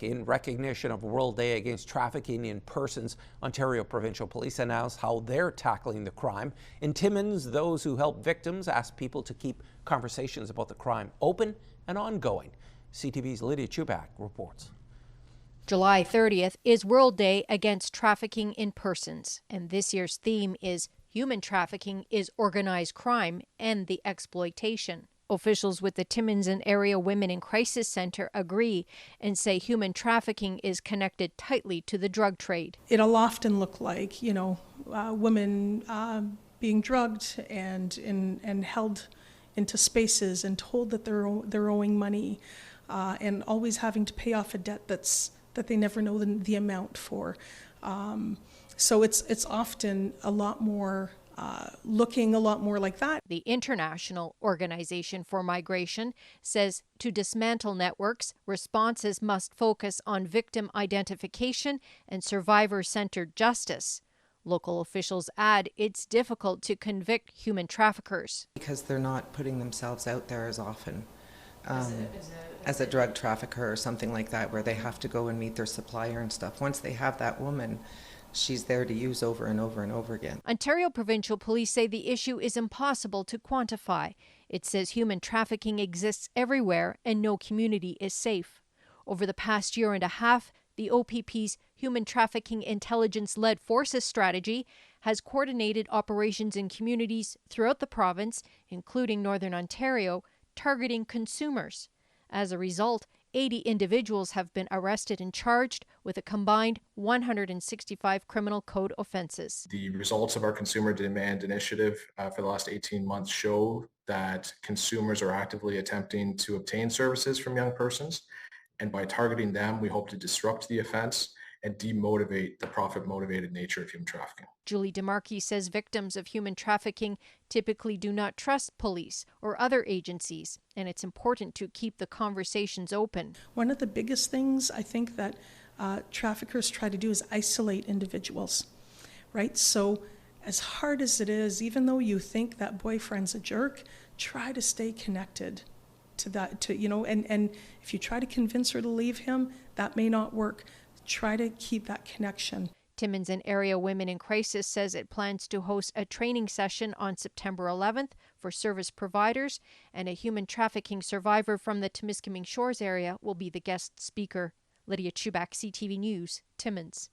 week. In recognition of World Day Against Trafficking in Persons, Ontario Provincial Police announced how they're tackling the crime. In Timmins, those who help victims ask people to keep conversations about the crime open and ongoing. CTV's Lydia Chubak reports. July 30th is World Day Against Trafficking in Persons, and this year's theme is Human Trafficking is Organized Crime and the Exploitation. Officials with the Timmins and Area Women in Crisis Center agree and say human trafficking is connected tightly to the drug trade. It'll often look like, women being drugged and held into spaces and told that they're owing money, and always having to pay off a debt that they never know the amount for. So it's often a lot more looking a lot more like that. The International Organization for Migration says to dismantle networks, responses must focus on victim identification and survivor-centered justice. Local officials add it's difficult to convict human traffickers. Because they're not putting themselves out there as often. As a drug trafficker or something like that, where they have to go and meet their supplier and stuff. Once they have that woman, she's there to use over and over and over again. Ontario Provincial Police say the issue is impossible to quantify. It says human trafficking exists everywhere and no community is safe. Over the past year and a half, the OPP's Human Trafficking Intelligence-Led Forces strategy has coordinated operations in communities throughout the province, including Northern Ontario, targeting consumers. As a result, 80 individuals have been arrested and charged with a combined 165 criminal code offenses. The results of our consumer demand initiative for the last 18 months show that consumers are actively attempting to obtain services from young persons. And by targeting them, we hope to disrupt the offense and demotivate the profit-motivated nature of human trafficking. Julie DeMarchi says victims of human trafficking typically do not trust police or other agencies, and it's important to keep the conversations open. One of the biggest things I think that traffickers try to do is isolate individuals, right? So as hard as it is, even though you think that boyfriend's a jerk, try to stay connected to that, and if you try to convince her to leave him, that may not work. Try to keep that connection. Timmins and Area Women in Crisis says it plans to host a training session on September 11th for service providers, and a human trafficking survivor from the Timiskaming Shores area will be the guest speaker. Lydia Chubak, CTV News, Timmins.